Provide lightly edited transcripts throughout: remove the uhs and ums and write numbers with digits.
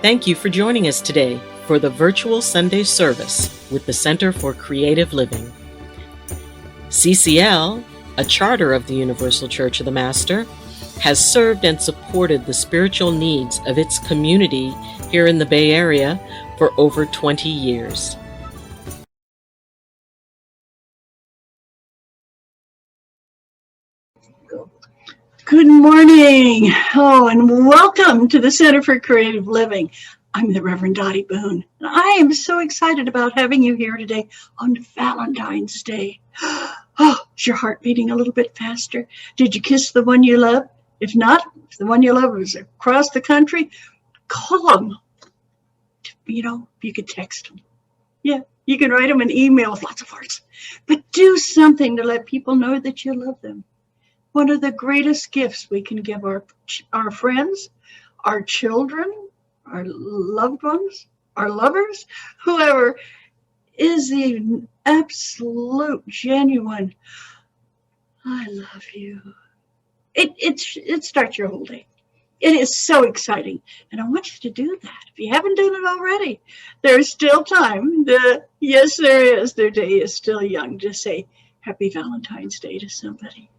Thank you for joining us today for the virtual Sunday service with the Center for Creative Living. CCL, a charter of the Universal Church of the Master, has served and supported the spiritual needs of its community here in the Bay Area for over 20 years. Good morning. And welcome to the Center for Creative Living. I'm the Reverend Doti Boon, and I am so excited about having you here today on Valentine's Day. Oh, is your heart beating a little bit faster? Did you kiss the one you love? If not, if the one you love is across the country, call them. You could text them. Yeah, you can write them an email with lots of hearts. But do something to let people know that you love them. One of the greatest gifts we can give our friends, our children, our loved ones, our lovers, whoever, is the absolute, genuine, I love you. It starts your whole day. It is so exciting. And I want you to do that. If you haven't done it already, there's still time. Yes, there is. Their day is still young to say Happy Valentine's Day to somebody.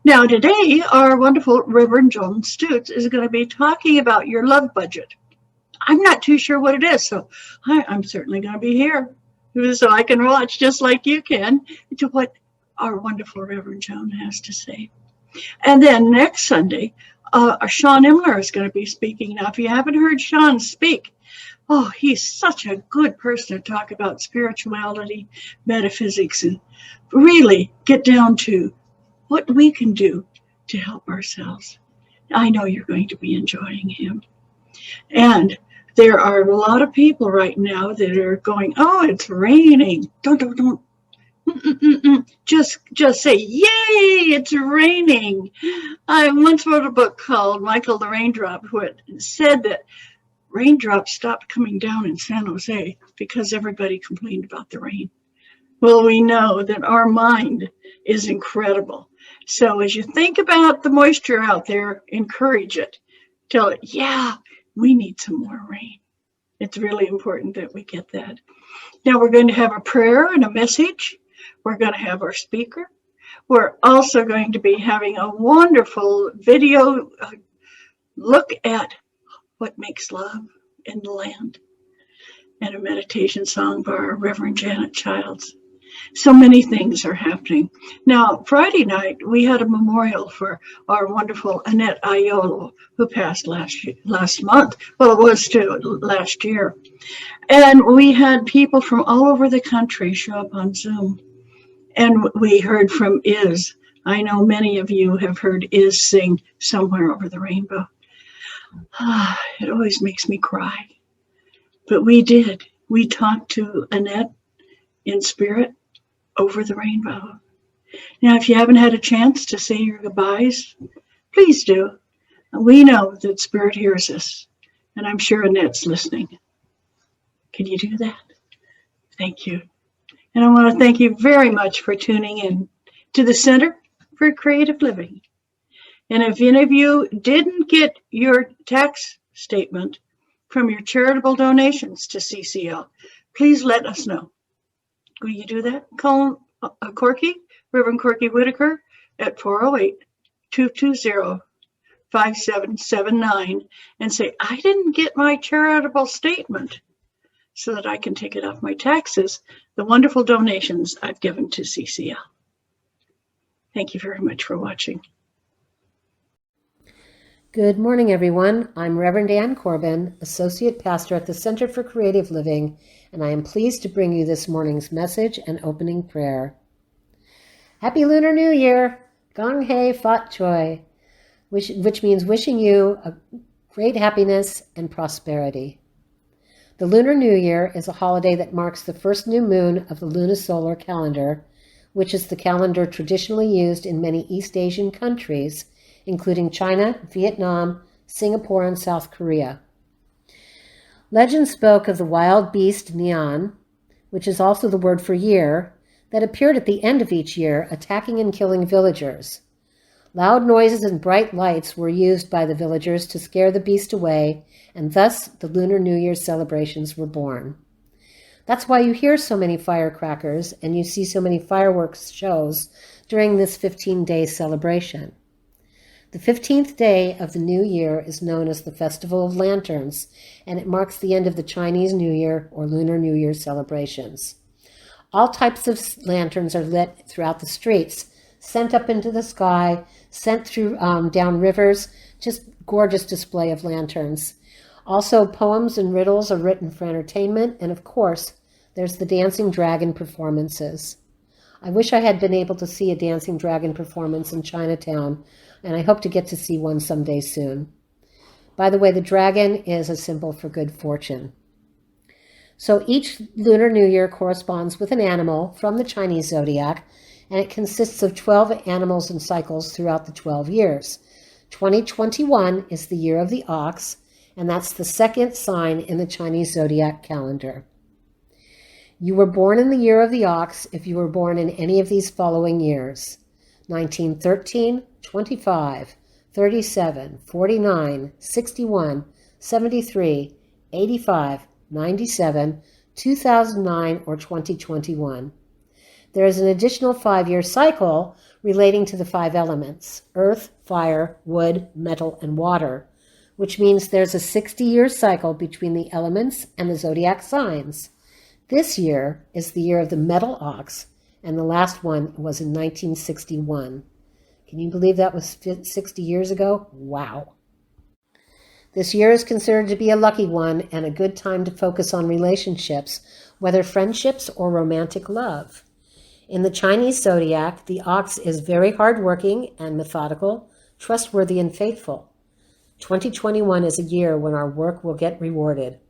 Now, today, our wonderful Reverend Joan Stutes is going to be talking about your love budget. I'm not too sure what it is, so I'm certainly going to be here so I can watch just like you can to what our wonderful Reverend Joan has to say. And then next Sunday, Sean Imler is going to be speaking. Now, if you haven't heard Sean speak, he's such a good person to talk about spirituality, metaphysics, and really get down to what we can do to help ourselves. I know you're going to be enjoying him. And there are a lot of people right now that are going, oh, it's raining. Don't. Just say, yay, it's raining. I once wrote a book called Michael the Raindrop, who said that raindrops stopped coming down in San Jose because everybody complained about the rain. Well, we know that our mind is incredible. So as you think about the moisture out there, encourage it. Tell it, yeah, we need some more rain. It's really important that we get that. Now we're going to have a prayer and a message. We're going to have our speaker. We're also going to be having a wonderful video look at what makes love in the land, and a meditation song by our Reverend Janet Childs. So many things are happening. Now, Friday night, we had a memorial for our wonderful Annette Aiello, who passed last month. Well, it was last year. And we had people from all over the country show up on Zoom. And we heard from Iz. I know many of you have heard Iz sing Somewhere Over the Rainbow. It always makes me cry. But we did. We talked to Annette in spirit over the rainbow. Now, if you haven't had a chance to say your goodbyes, please do. We know that Spirit hears us, and I'm sure Annette's listening. Can you do that? Thank you. And I want to thank you very much for tuning in to the Center for Creative Living. And if any of you didn't get your tax statement from your charitable donations to CCL, please let us know. Will you do that? Call Corky, Reverend Corky Whitaker, at 408-220-5779 and say, I didn't get my charitable statement, so that I can take it off my taxes, the wonderful donations I've given to CCL. Thank you very much for watching. Good morning, everyone. I'm Reverend Ann Corbin, Associate Pastor at the Center for Creative Living, and I am pleased to bring you this morning's message and opening prayer. Happy Lunar New Year! Gong Hei Fat Choi, which means wishing you a great happiness and prosperity. The Lunar New Year is a holiday that marks the first new moon of the lunisolar calendar, which is the calendar traditionally used in many East Asian countries, including China, Vietnam, Singapore, and South Korea. Legend spoke of the wild beast Nian, which is also the word for year, that appeared at the end of each year, attacking and killing villagers. Loud noises and bright lights were used by the villagers to scare the beast away, and thus the Lunar New Year celebrations were born. That's why you hear so many firecrackers and you see so many fireworks shows during this 15-day celebration. The 15th day of the new year is known as the Festival of Lanterns, and it marks the end of the Chinese New Year or Lunar New Year celebrations. All types of lanterns are lit throughout the streets, sent up into the sky, sent through down rivers, just gorgeous display of lanterns. Also, poems and riddles are written for entertainment, and of course, there's the dancing dragon performances. I wish I had been able to see a dancing dragon performance in Chinatown, and I hope to get to see one someday soon. By the way, the dragon is a symbol for good fortune. So each Lunar New Year corresponds with an animal from the Chinese zodiac, and it consists of 12 animals and cycles throughout the 12 years. 2021 is the year of the ox, and that's the second sign in the Chinese zodiac calendar. You were born in the year of the ox if you were born in any of these following years: 1913, 25, 37, 49, 61, 73, 85, 97, 2009, or 2021. There is an additional 5-year cycle relating to the 5 elements: earth, fire, wood, metal, and water, which means there's a 60-year cycle between the elements and the zodiac signs. This year is the year of the metal ox, and the last one was in 1961. Can you believe that was 60 years ago? Wow. This year is considered to be a lucky one and a good time to focus on relationships, whether friendships or romantic love. In the Chinese zodiac, the ox is very hardworking and methodical, trustworthy and faithful. 2021 is a year when our work will get rewarded.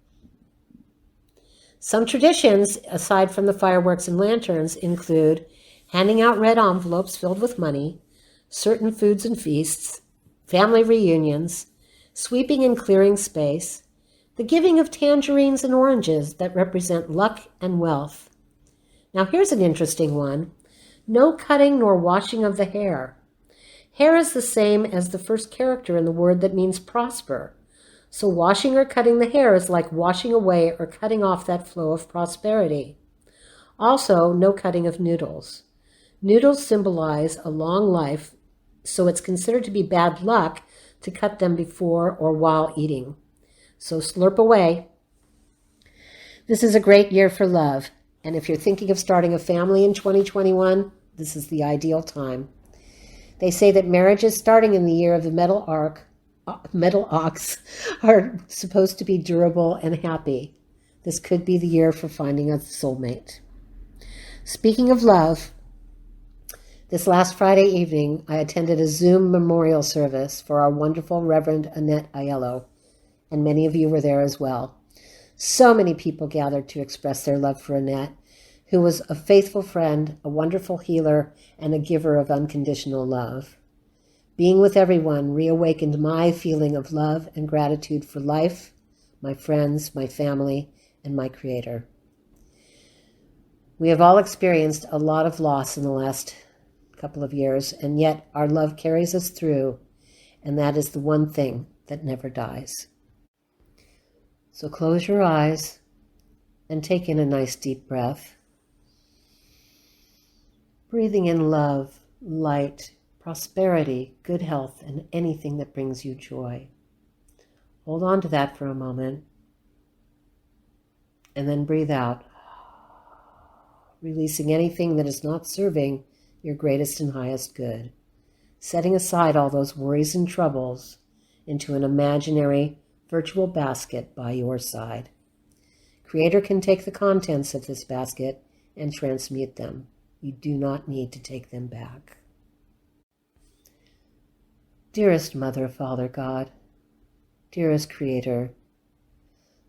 Some traditions, aside from the fireworks and lanterns, include handing out red envelopes filled with money, certain foods and feasts, family reunions, sweeping and clearing space, the giving of tangerines and oranges that represent luck and wealth. Now here's an interesting one: no cutting nor washing of the hair. Hair is the same as the first character in the word that means prosper. So washing or cutting the hair is like washing away or cutting off that flow of prosperity. Also, no cutting of noodles. Noodles symbolize a long life, so it's considered to be bad luck to cut them before or while eating. So slurp away. This is a great year for love, and if you're thinking of starting a family in 2021, this is the ideal time. They say that marriages starting in the year of the metal ox are supposed to be durable and happy. This could be the year for finding a soulmate. Speaking of love, this last Friday evening, I attended a Zoom memorial service for our wonderful Reverend Annette Aiello, and many of you were there as well. So many people gathered to express their love for Annette, who was a faithful friend, a wonderful healer, and a giver of unconditional love. Being with everyone reawakened my feeling of love and gratitude for life, my friends, my family, and my Creator. We have all experienced a lot of loss in the last couple of years, and yet our love carries us through, and that is the one thing that never dies. So close your eyes and take in a nice deep breath. Breathing in love, light, prosperity, good health, and anything that brings you joy. Hold on to that for a moment, and then breathe out, releasing anything that is not serving your greatest and highest good, setting aside all those worries and troubles into an imaginary, virtual basket by your side. Creator can take the contents of this basket and transmute them. You do not need to take them back. Dearest Mother, Father, God, dearest Creator,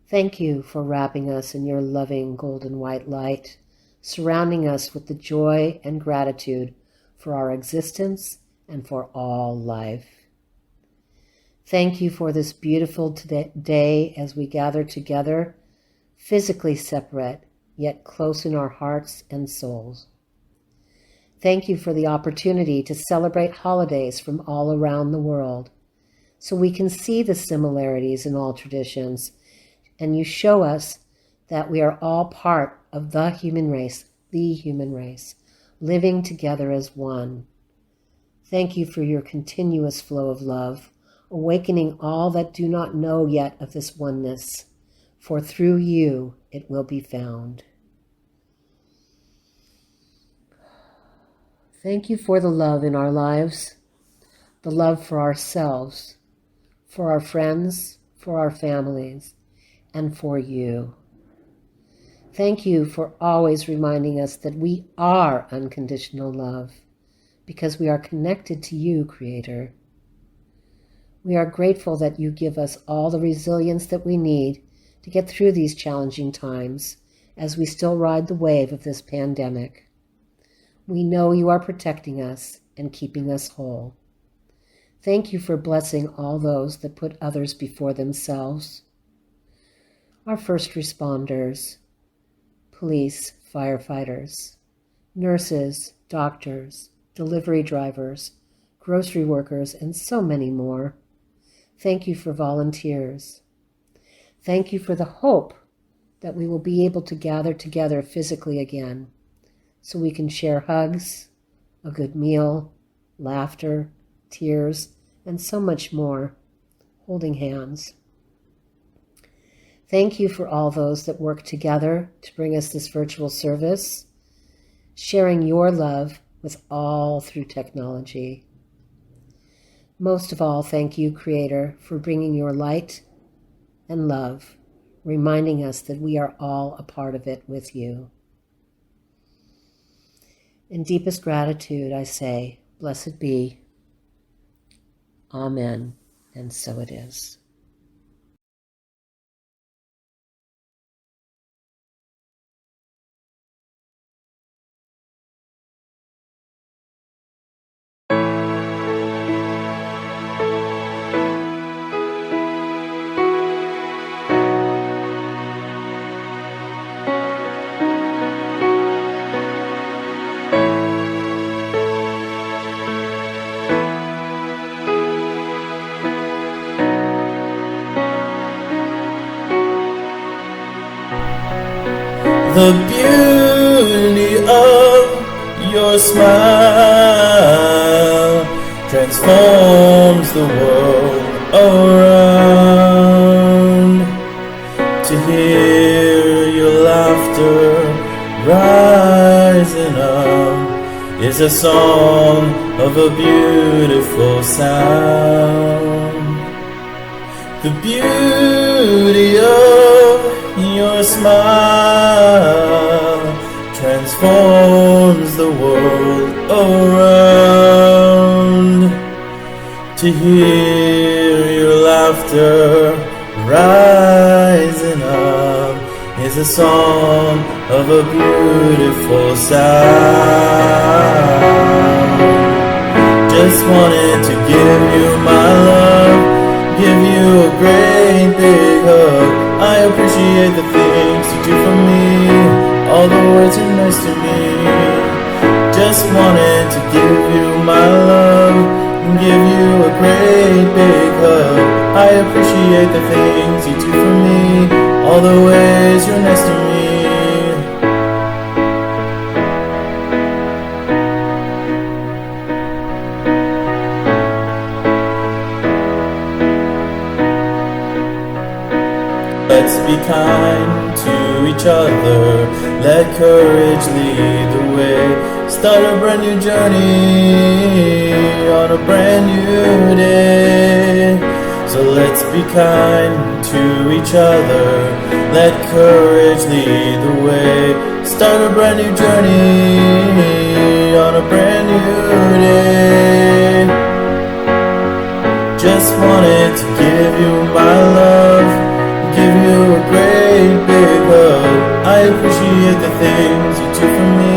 thank you for wrapping us in your loving golden white light, surrounding us with the joy and gratitude for our existence and for all life. Thank you for this beautiful day as we gather together, physically separate, yet close in our hearts and souls. Thank you for the opportunity to celebrate holidays from all around the world, so we can see the similarities in all traditions, and you show us that we are all part of the human race, living together as one. Thank you for your continuous flow of love, awakening all that do not know yet of this oneness, for through you it will be found. Thank you for the love in our lives, the love for ourselves, for our friends, for our families, and for you. Thank you for always reminding us that we are unconditional love, because we are connected to you, Creator. We are grateful that you give us all the resilience that we need to get through these challenging times as we still ride the wave of this pandemic. We know you are protecting us and keeping us whole. Thank you for blessing all those that put others before themselves. Our first responders, police, firefighters, nurses, doctors, delivery drivers, grocery workers, and so many more. Thank you for volunteers. Thank you for the hope that we will be able to gather together physically again, so we can share hugs, a good meal, laughter, tears, and so much more, holding hands. Thank you for all those that work together to bring us this virtual service, sharing your love with all through technology. Most of all, thank you, Creator, for bringing your light and love, reminding us that we are all a part of it with you. In deepest gratitude, I say, blessed be. Amen. And so it is. The beauty of your smile transforms the world around. To hear your laughter rising up is a song of a beautiful sound. The beauty of your smile transforms the world around. To hear your laughter rising up is a song of a beautiful sound. Just wanted to give you my love, give you a great big hug. I appreciate the things you do for me, all the words you're nice to me. Just wanted to give you my love and give you a great big hug. I appreciate the things you do for me, all the ways you're nice to me. Let's be kind to each other, let courage lead the way. Start a brand new journey on a brand new day. So let's be kind to each other, let courage lead the way. Start a brand new journey on a brand new day. Just wanted to give you my love, give you a great big hug. I appreciate the things you do for me,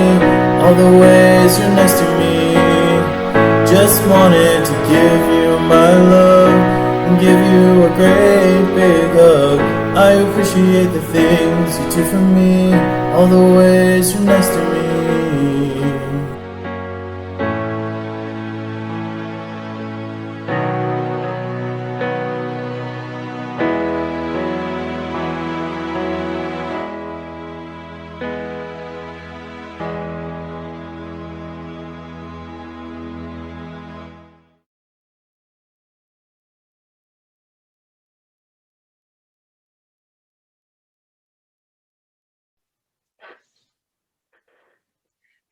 all the ways you're nice to me. Just wanted to give you my love and give you a great big hug. I appreciate the things you do for me, all the ways you're nice to me.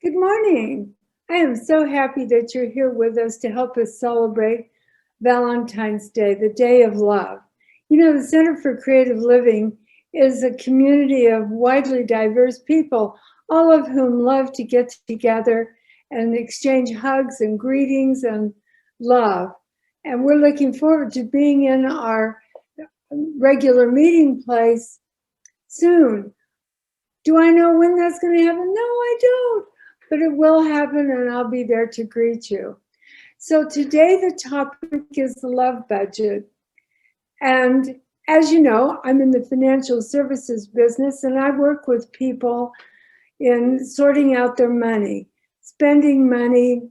Good morning. I am so happy that you're here with us to help us celebrate Valentine's Day, the Day of Love. You know, the Center for Creative Living is a community of widely diverse people, all of whom love to get together and exchange hugs and greetings and love. And we're looking forward to being in our regular meeting place soon. Do I know when that's going to happen? No, I don't. But it will happen, and I'll be there to greet you. So today the topic is the love budget. And as you know, I'm in the financial services business, and I work with people in sorting out their money, spending money,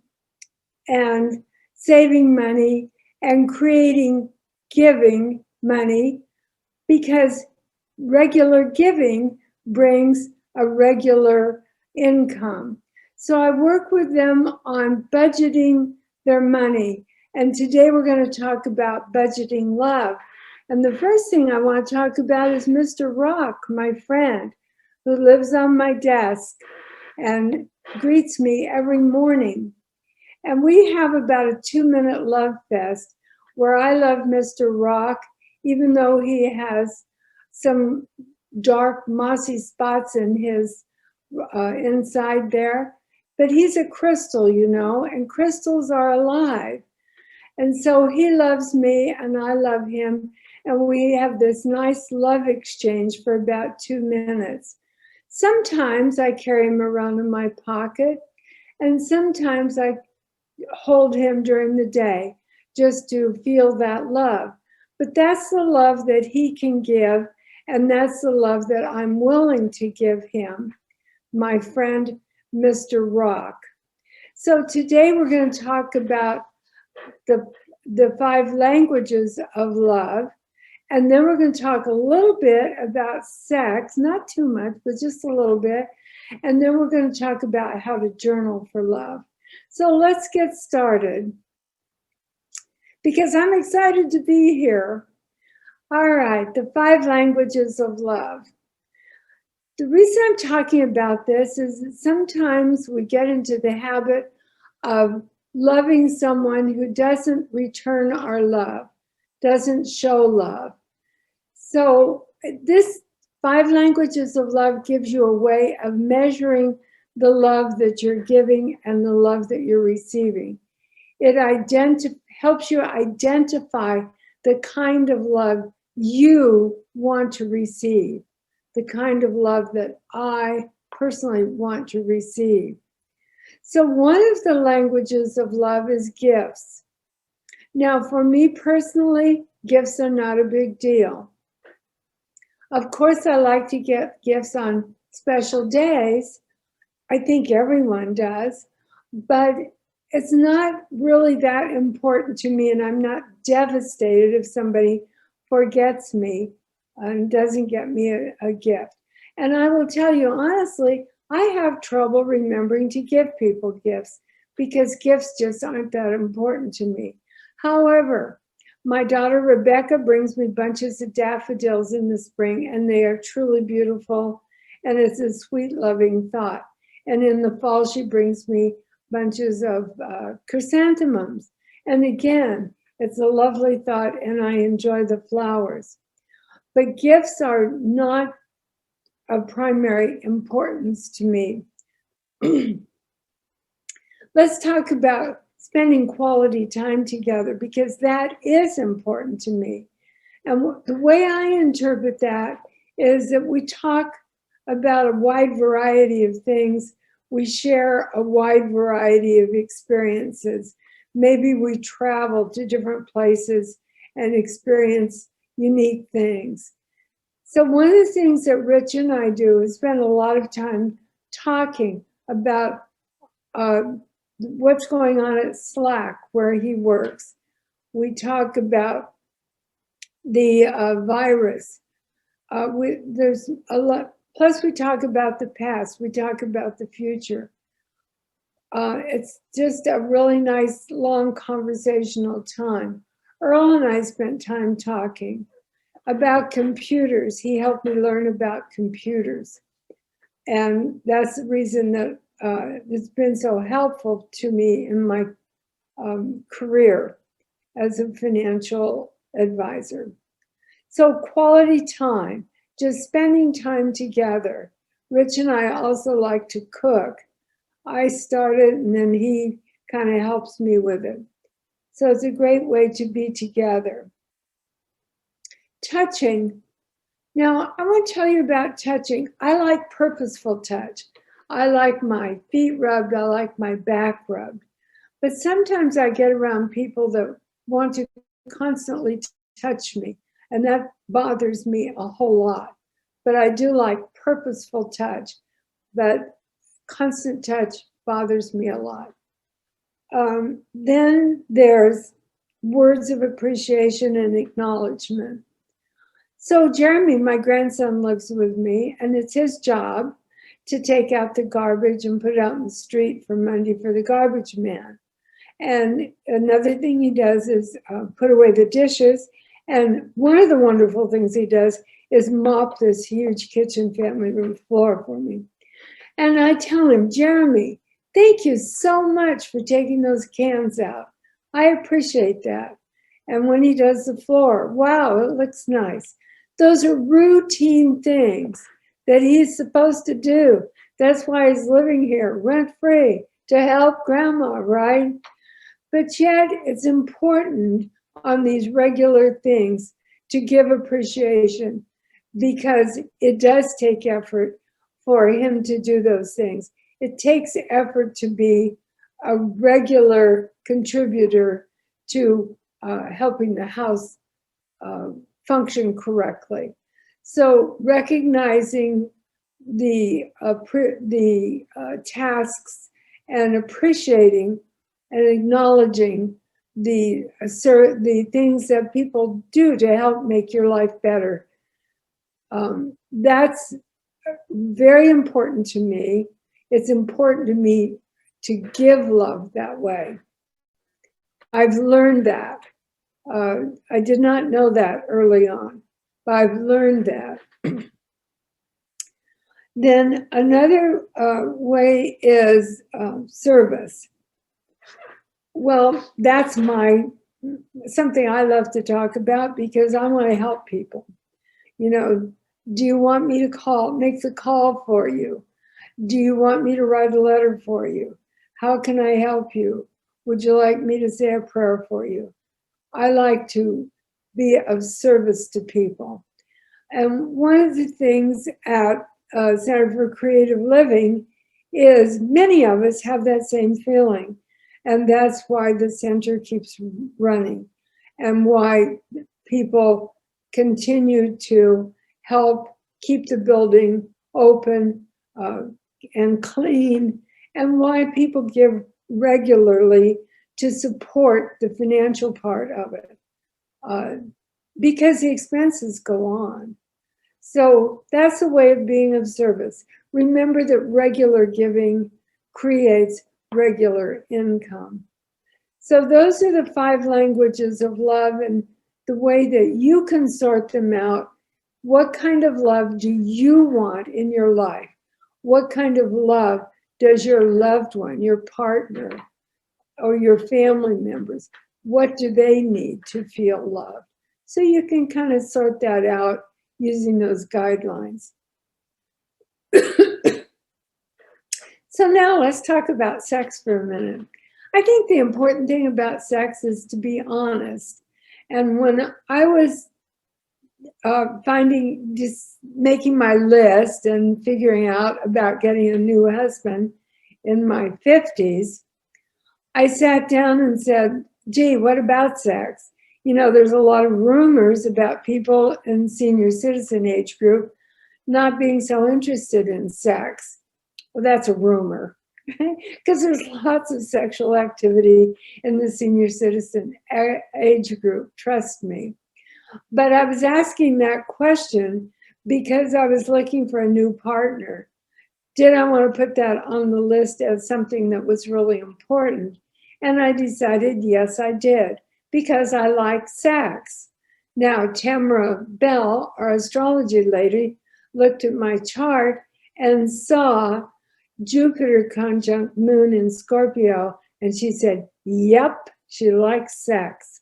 and saving money, and creating giving money, because regular giving brings a regular income. So I work with them on budgeting their money. And today we're going to talk about budgeting love. And the first thing I want to talk about is Mr. Rock, my friend, who lives on my desk and greets me every morning. And we have about a 2-minute love fest where I love Mr. Rock, even though he has some dark mossy spots in his inside there. But he's a crystal, you know, and crystals are alive. And so he loves me and I love him. And we have this nice love exchange for about 2 minutes. Sometimes I carry him around in my pocket, and sometimes I hold him during the day just to feel that love. But that's the love that he can give, and that's the love that I'm willing to give him, my friend, Mr. Rock. So today we're going to talk about the 5 languages of love. And then we're going to talk a little bit about sex, not too much, but just a little bit. And then we're going to talk about how to journal for love. So let's get started, because I'm excited to be here. All right, the 5 languages of love. The reason I'm talking about this is that sometimes we get into the habit of loving someone who doesn't return our love, doesn't show love. So this 5 languages of love gives you a way of measuring the love that you're giving and the love that you're receiving. It helps you identify the kind of love you want to receive, the kind of love that I personally want to receive. So one of the languages of love is gifts. Now, for me personally, gifts are not a big deal. Of course, I like to get gifts on special days. I think everyone does, but it's not really that important to me, and I'm not devastated if somebody forgets me and doesn't get me a gift. And I will tell you honestly, I have trouble remembering to give people gifts because gifts just aren't that important to me. However, my daughter Rebecca brings me bunches of daffodils in the spring, and they are truly beautiful, and it's a sweet, loving thought. And in the fall, she brings me bunches of chrysanthemums. And again, it's a lovely thought, and I enjoy the flowers. But gifts are not of primary importance to me. Let's talk about spending quality time together, because that is important to me. And the way I interpret that is that we talk about a wide variety of things. We share a wide variety of experiences. Maybe we travel to different places and experience unique things. So one of the things that Rich and I do is spend a lot of time talking about what's going on at Slack, where he works. We talk about the virus. There's a lot. Plus, we talk about the past. We talk about the future. It's just a really nice, long conversational time. Earl and I spent time talking about computers. He helped me learn about computers. And that's the reason that it's been so helpful to me in my career as a financial advisor. So quality time, just spending time together. Rich and I also like to cook. I started and then he kind of helps me with it. So it's a great way to be together. Touching. Now, I want to tell you about touching. I like purposeful touch. I like my feet rubbed. I like my back rubbed. But sometimes I get around people that want to constantly touch me, and that bothers me a whole lot. But I do like purposeful touch, but constant touch bothers me a lot. Then there's words of appreciation and acknowledgement. So Jeremy, my grandson, lives with me, and it's his job to take out the garbage and put it out in the street for Monday for the garbage man. And another thing he does is put away the dishes. And one of the wonderful things he does is mop this huge kitchen family room floor for me. And I tell him, Jeremy, thank you so much for taking those cans out. I appreciate that. And when he does the floor, wow, it looks nice. Those are routine things that he's supposed to do. That's why he's living here rent-free, to help grandma, right? But yet it's important on these regular things to give appreciation, because it does take effort for him to do those things. It takes effort to be a regular contributor to helping the house function correctly. So recognizing the tasks and appreciating and acknowledging the things that people do to help make your life better. That's very important to me. It's important to me to give love that way. I've learned that. I did not know that early on, but I've learned that. Then another way is service. Well, that's something I love to talk about, because I want to help people. You know, do you want me to make the call for you? Do you want me to write a letter for you? How can I help you? Would you like me to say a prayer for you? I like to be of service to people. And one of the things at Center for Creative Living is many of us have that same feeling. And that's why the center keeps running, and why people continue to help keep the building open and clean, and why people give regularly to support the financial part of it, because the expenses go on. So that's a way of being of service. Remember that regular giving creates regular income. So those are the 5 languages of love, and the way that you can sort them out. What kind of love do you want in your life? What kind of love does your loved one, your partner, or your family members, what do they need to feel loved? So you can kind of sort that out using those guidelines. So now let's talk about sex for a minute. I think the important thing about sex is to be honest. And when I was making my list and figuring out about getting a new husband in my 50s, I sat down and said, gee, what about sex? You know, there's a lot of rumors about people in senior citizen age group not being so interested in sex. Well, that's a rumor, because there's lots of sexual activity in the senior citizen age group, trust me. But I was asking that question because I was looking for a new partner. Did I want to put that on the list as something that was really important? And I decided, yes, I did, because I like sex. Now, Tamara Bell, our astrology lady, looked at my chart and saw Jupiter conjunct Moon in Scorpio, and she said, yep, she likes sex.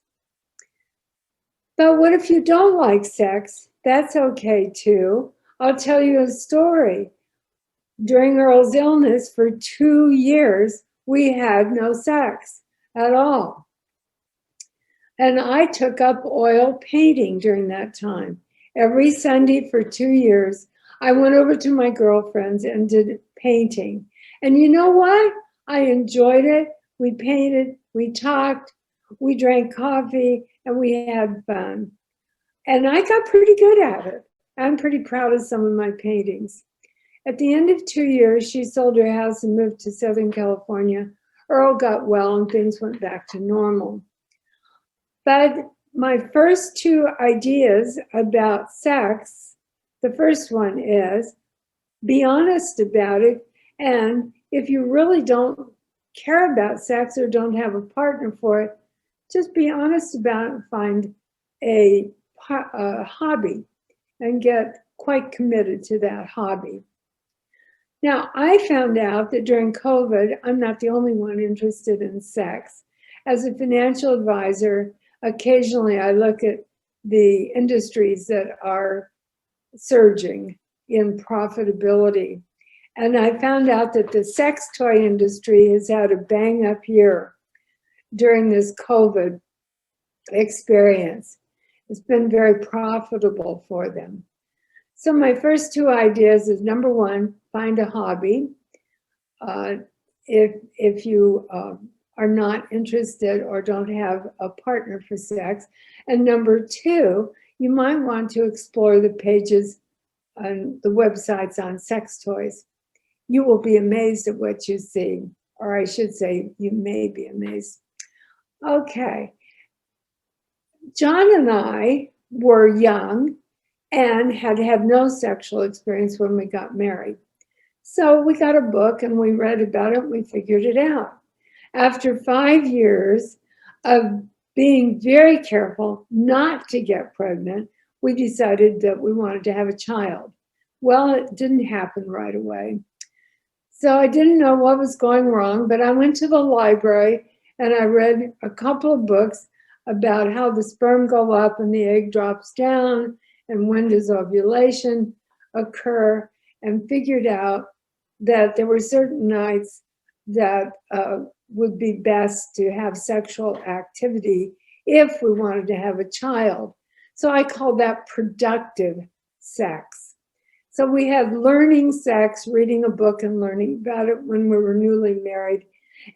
But what if you don't like sex? That's okay too. I'll tell you a story. During Earl's illness for 2 years, we had no sex at all. And I took up oil painting during that time. Every Sunday for 2 years, I went over to my girlfriends and did painting. And you know what? I enjoyed it. We painted, we talked, we drank coffee, and we had fun. And I got pretty good at it. I'm pretty proud of some of my paintings. At the end of 2 years, she sold her house and moved to Southern California. Earl got well and things went back to normal. But my first 2 ideas about sex, the first one is be honest about it. And if you really don't care about sex or don't have a partner for it, just be honest about it and find a hobby and get quite committed to that hobby. Now, I found out that during COVID, I'm not the only one interested in sex. As a financial advisor, occasionally I look at the industries that are surging in profitability. And I found out that the sex toy industry has had a bang up year during this COVID experience. It's been very profitable for them. So my first 2 ideas is, number 1, find a hobby. If you are not interested or don't have a partner for sex. And number 2, you might want to explore the pages on the websites on sex toys. You will be amazed at what you see, or I should say, you may be amazed. Okay. John and I were young and had no sexual experience when we got married. So we got a book and we read about it and we figured it out. After 5 years of being very careful not to get pregnant, we decided that we wanted to have a child. Well, it didn't happen right away. So I didn't know what was going wrong, but I went to the library and I read a couple of books about how the sperm go up and the egg drops down and when does ovulation occur, and figured out that there were certain nights that would be best to have sexual activity if we wanted to have a child. So I call that productive sex. So we had learning sex, reading a book and learning about it when we were newly married.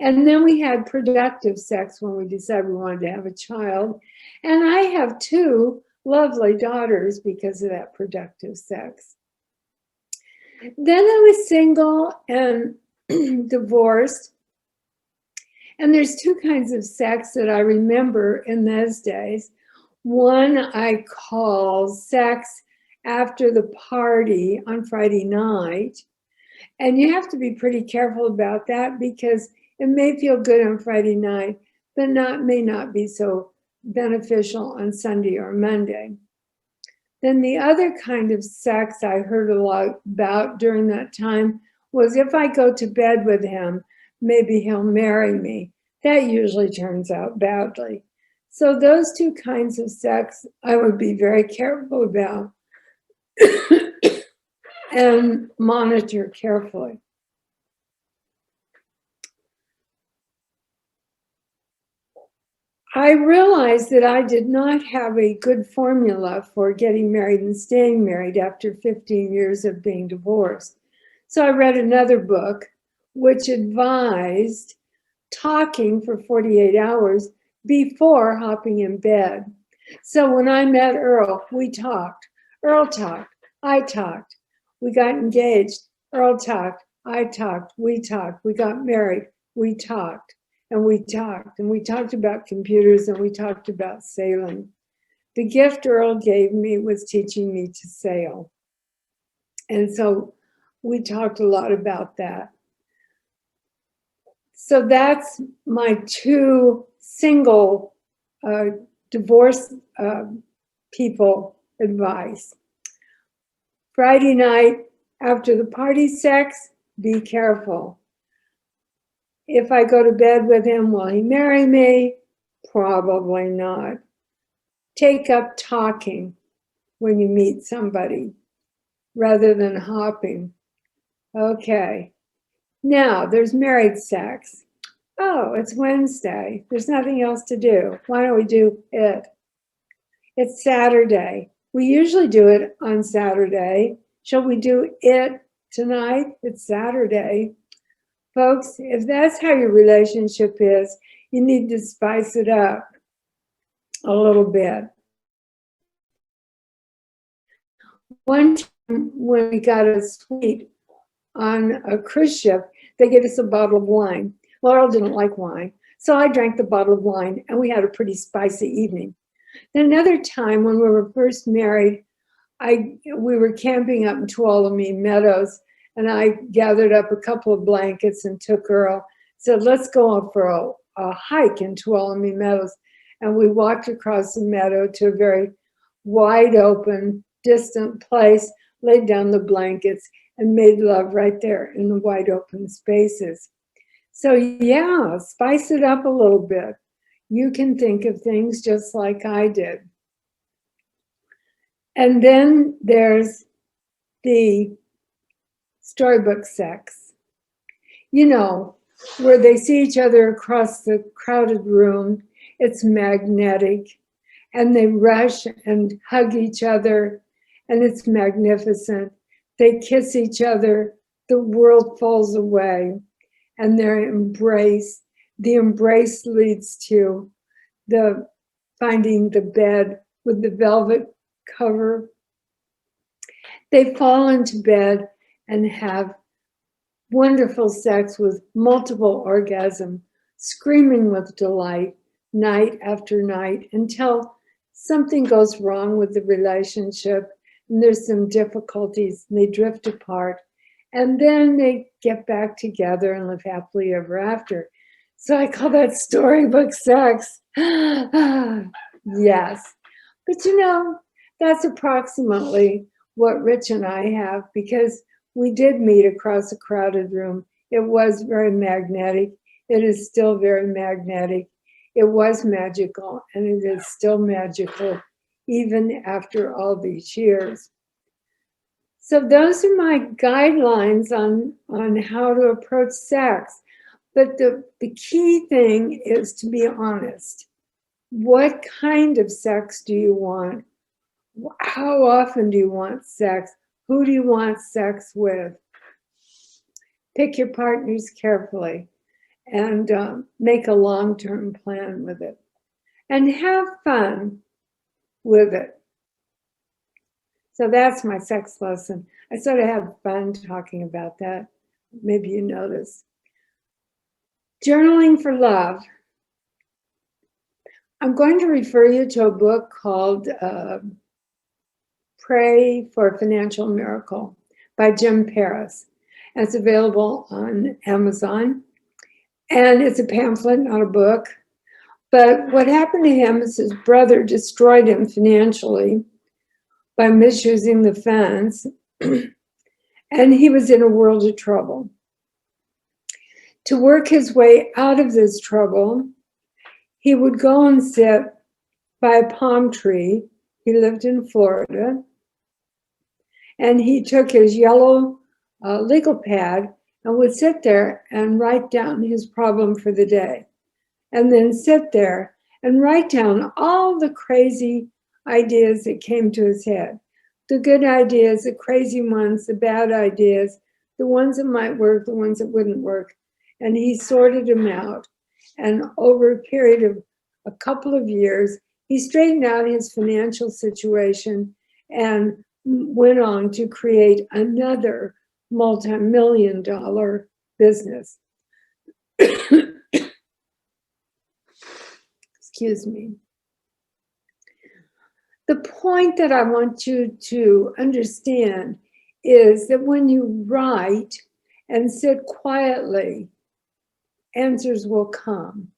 And then we had productive sex when we decided we wanted to have a child. And I have 2 lovely daughters because of that productive sex. Then I was single and divorced. And there's 2 kinds of sex that I remember in those days. One I call sex after the party on Friday night. And you have to be pretty careful about that because it may feel good on Friday night, but may not be so beneficial on Sunday or Monday. Then the other kind of sex I heard a lot about during that time was if I go to bed with him, maybe he'll marry me. That usually turns out badly. So those 2 kinds of sex I would be very careful about and monitor carefully. I realized that I did not have a good formula for getting married and staying married after 15 years of being divorced. So I read another book which advised talking for 48 hours before hopping in bed. So when I met Earl, we talked. Earl talked. I talked. We got engaged. Earl talked. I talked. We talked. We got married. We talked. And we talked. And we talked about computers and we talked about sailing. The gift Earl gave me was teaching me to sail. And so we talked a lot about that. So that's my 2 single divorced people advice. Friday night after the party sex, be careful. If I go to bed with him, will he marry me? Probably not. Take up talking when you meet somebody rather than hopping. Okay. Now there's married sex. Oh, it's Wednesday. There's nothing else to do. Why don't we do it? It's Saturday. We usually do it on Saturday. Shall we do it tonight? It's Saturday. Folks, if that's how your relationship is, you need to spice it up a little bit. One time when we got a suite on a cruise ship, they gave us a bottle of wine. Laurel didn't like wine, so I drank the bottle of wine, and we had a pretty spicy evening. Then another time when we were first married, we were camping up in Tuolumne Meadows, and I gathered up a couple of blankets and took Earl, said, let's go up for a hike in Tuolumne Meadows. And we walked across the meadow to a very wide open, distant place, laid down the blankets, and made love right there in the wide open spaces. So yeah, spice it up a little bit. You can think of things just like I did. And then there's the storybook sex. You know, where they see each other across the crowded room, it's magnetic, and they rush and hug each other, and it's magnificent. They kiss each other, the world falls away, and their embrace, the embrace leads to the finding the bed with the velvet cover. They fall into bed and have wonderful sex with multiple orgasm, screaming with delight night after night until something goes wrong with the relationship and there's some difficulties and they drift apart, and then they get back together and live happily ever after. So I call that storybook sex. Yes. But you know, that's approximately what Rich and I have, because we did meet across a crowded room. It was very magnetic. It is still very magnetic. It was magical, and it is still magical even after all these years. So those are my guidelines on how to approach sex. But the key thing is to be honest. What kind of sex do you want? How often do you want sex? Who do you want sex with? Pick your partners carefully and make a long-term plan with it. And have fun with it. So that's my sex lesson. I sort of have fun talking about that. Maybe you notice. Journaling for love. I'm going to refer you to a book called Pray for a Financial Miracle by Jim Paris. And it's available on Amazon. And it's a pamphlet, not a book. But what happened to him is his brother destroyed him financially by misusing the funds. And he was in a world of trouble. To work his way out of this trouble, he would go and sit by a palm tree. He lived in Florida. And he took his yellow legal pad and would sit there and write down his problem for the day. And then sit there and write down all the crazy ideas that came to his head. The good ideas, the crazy ones, the bad ideas, the ones that might work, the ones that wouldn't work. And he sorted them out. And over a period of a couple of years, he straightened out his financial situation and went on to create another multi-million-dollar business. Excuse me. The point that I want you to understand is that when you write and sit quietly, answers will come.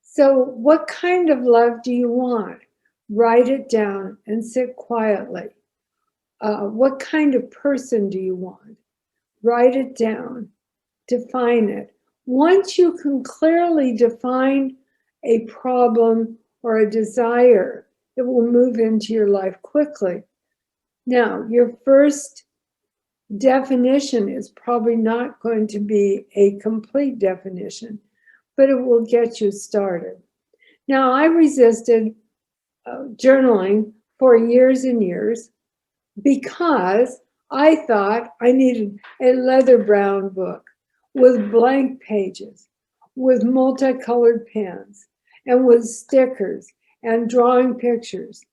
So what kind of love do you want? Write it down and sit quietly. What kind of person do you want? write it down, define it. Once you can clearly define a problem or a desire, it will move into your life quickly. Now, your first definition is probably not going to be a complete definition, but it will get you started. Now, I resisted journaling for years and years because I thought I needed a leather brown book with blank pages, with multicolored pens, and with stickers and drawing pictures.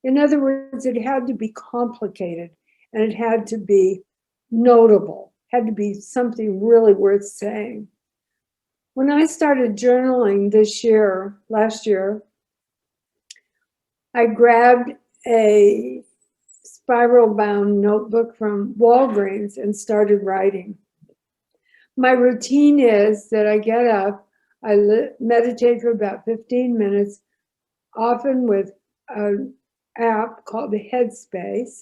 In other words, it had to be complicated and it had to be notable, had to be something really worth saying. When I started journaling last year, I grabbed a spiral bound notebook from Walgreens and started writing. My routine is that I get up, I meditate for about 15 minutes, often with an app called the Headspace,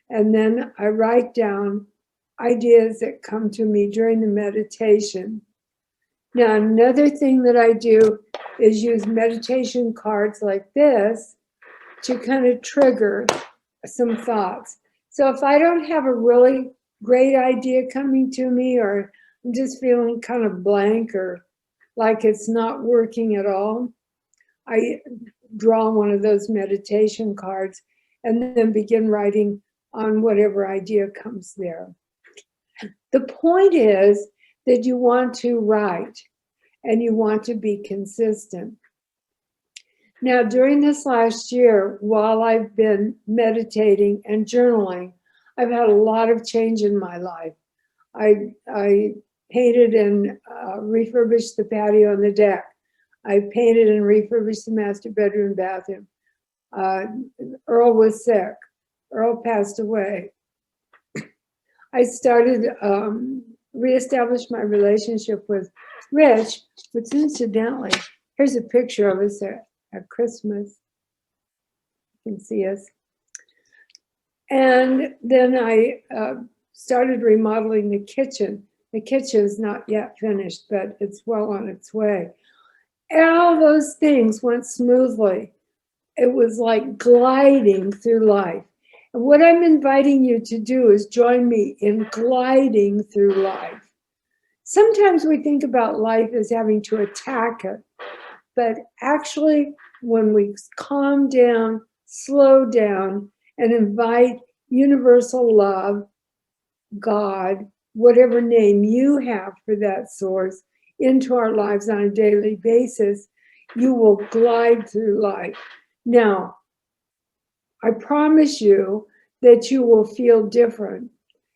and then I write down ideas that come to me during the meditation. Now, another thing that I do is use meditation cards like this to kind of trigger some thoughts. So if I don't have a really great idea coming to me, or I'm just feeling kind of blank or like it's not working at all, I draw one of those meditation cards and then begin writing on whatever idea comes there. The point is that you want to write and you want to be consistent. Now, during this last year, while I've been meditating and journaling, I've had a lot of change in my life. I painted and refurbished the patio and the deck. I painted and refurbished the master bedroom, bathroom. Earl was sick. Earl passed away. I started reestablished my relationship with Rich, which incidentally, here's a picture of us at Christmas. You can see us. And then I started remodeling the kitchen. The kitchen is not yet finished, but it's well on its way. And all those things went smoothly. It was like gliding through life. And what I'm inviting you to do is join me in gliding through life. Sometimes we think about life as having to attack it, but actually, when we calm down, slow down, and invite universal love, God, whatever name you have for that source, into our lives on a daily basis, you will glide through life. Now, I promise you that you will feel different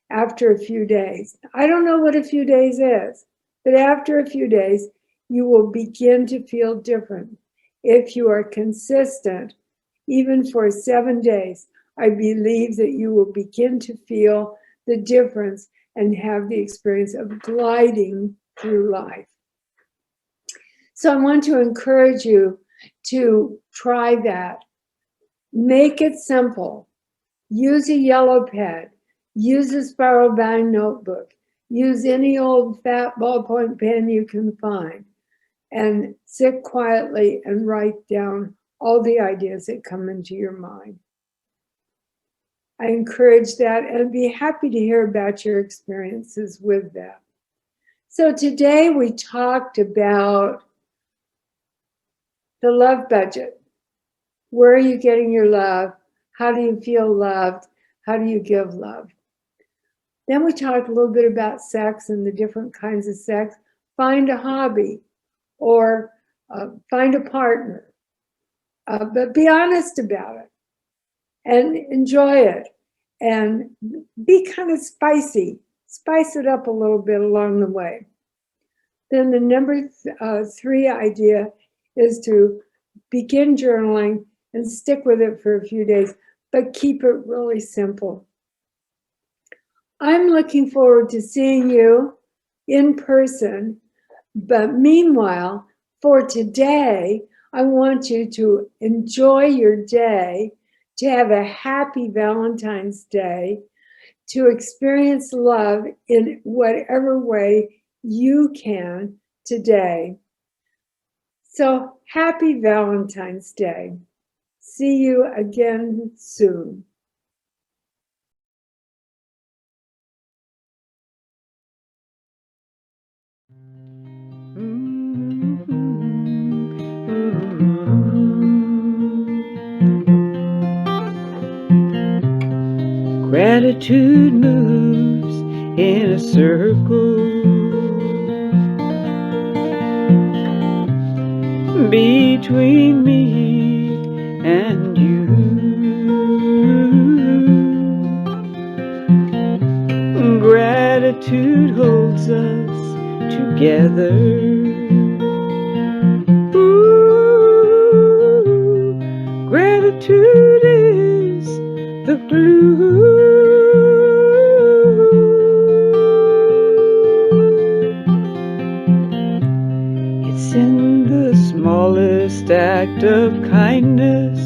after a few days. I don't know what a few days is, but after a few days, you will begin to feel different. If you are consistent, even for 7 days, I believe that you will begin to feel the difference and have the experience of gliding through life. So I want to encourage you to try that. Make it simple. Use a yellow pen. Use a spiral bound notebook. Use any old fat ballpoint pen you can find. And sit quietly and write down all the ideas that come into your mind. I encourage that and be happy to hear about your experiences with that. So today we talked about the love budget. Where are you getting your love? How do you feel loved? How do you give love? Then we talked a little bit about sex and the different kinds of sex. Find a hobby or find a partner. But be honest about it and enjoy it and be kind of spicy. Spice it up a little bit along the way. Then the number 3 idea is to begin journaling and stick with it for a few days, but keep it really simple. I'm looking forward to seeing you in person, but meanwhile, for today, I want you to enjoy your day, to have a happy Valentine's Day, to experience love in whatever way you can today. So happy Valentine's Day. See you again soon. Gratitude moves in a circle between me and you. Gratitude holds us together. Ooh, gratitude is the glue. It's in the smallest act of kindness,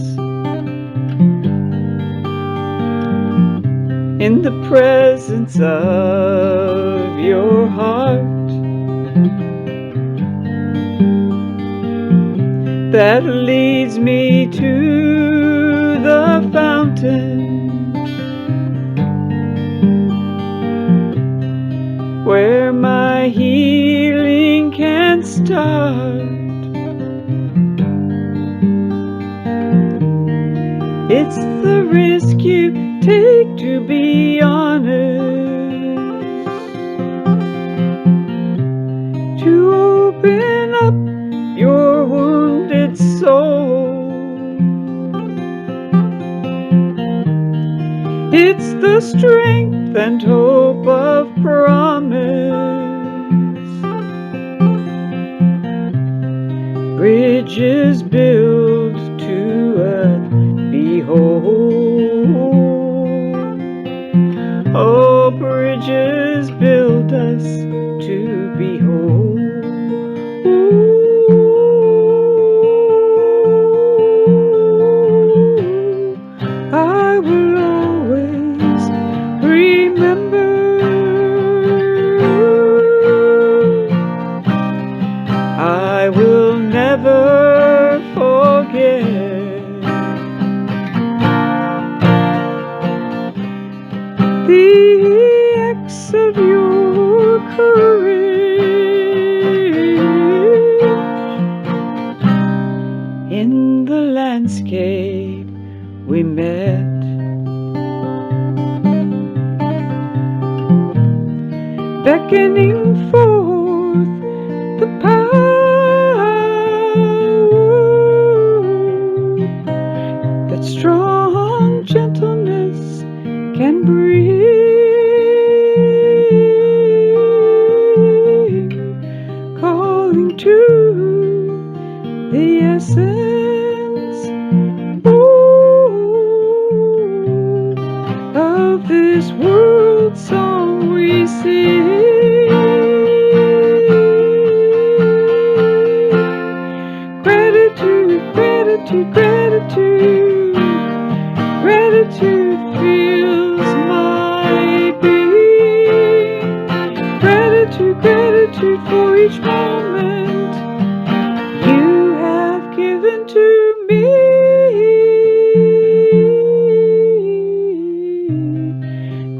in the presence of your heart, that leads me to the fountain where my healing can start. It's the risk you take to be honest, to open up your wounded soul. It's the strength and hope of promise, bridges built to a behold. Oh, bridges build us to behold. I will always remember. I will never forget the acts of your courage in the landscape we met, beckoning forth the power that strong gentleness can bring, calling to the essence of this world song we sing. Gratitude, gratitude, gratitude, gratitude fills my being. Gratitude, gratitude for each moment you have given to me.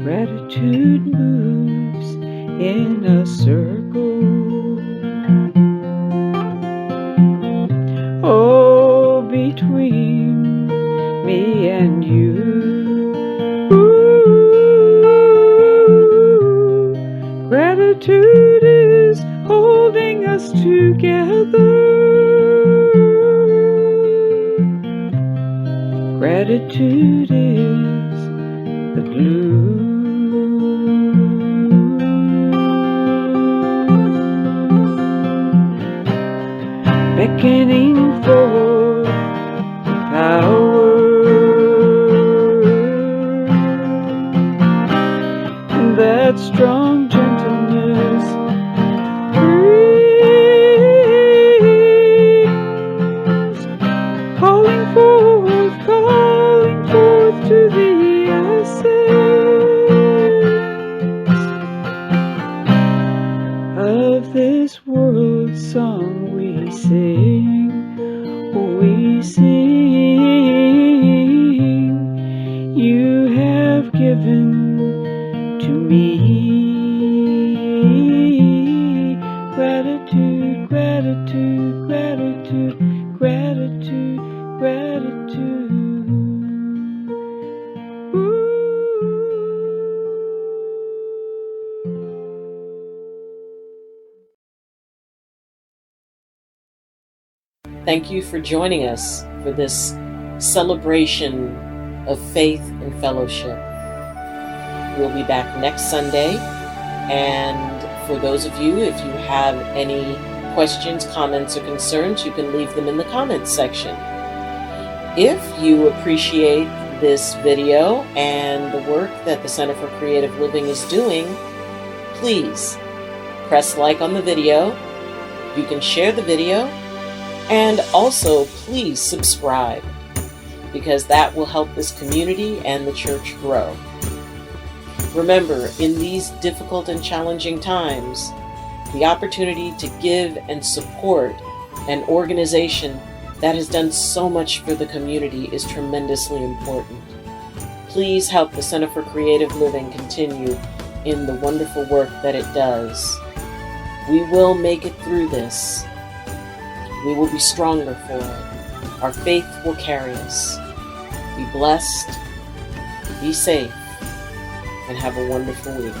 Gratitude moves in a circle. Oh, between me and you. Ooh, gratitude is holding us together. Gratitude is the glue. Beckoning forth power and that strong gentleness brings, calling forth to the essence of this world song we sing. We sing, you have given to me. Gratitude, gratitude, gratitude, gratitude, gratitude. Ooh. Thank you for joining us for this celebration of faith and fellowship. We'll be back next Sunday, and for those of you, if you have any questions, comments, or concerns, you can leave them in the comments section. If you appreciate this video and the work that the Center for Creative Living is doing, please press like on the video. You can share the video, and also please subscribe, because that will help this community and the church grow. Remember, in these difficult and challenging times, the opportunity to give and support an organization that has done so much for the community is tremendously important. Please help the Center for Creative Living continue in the wonderful work that it does. We will make it through this. We will be stronger for it. Our faith will carry us. Be blessed, be safe, and have a wonderful week.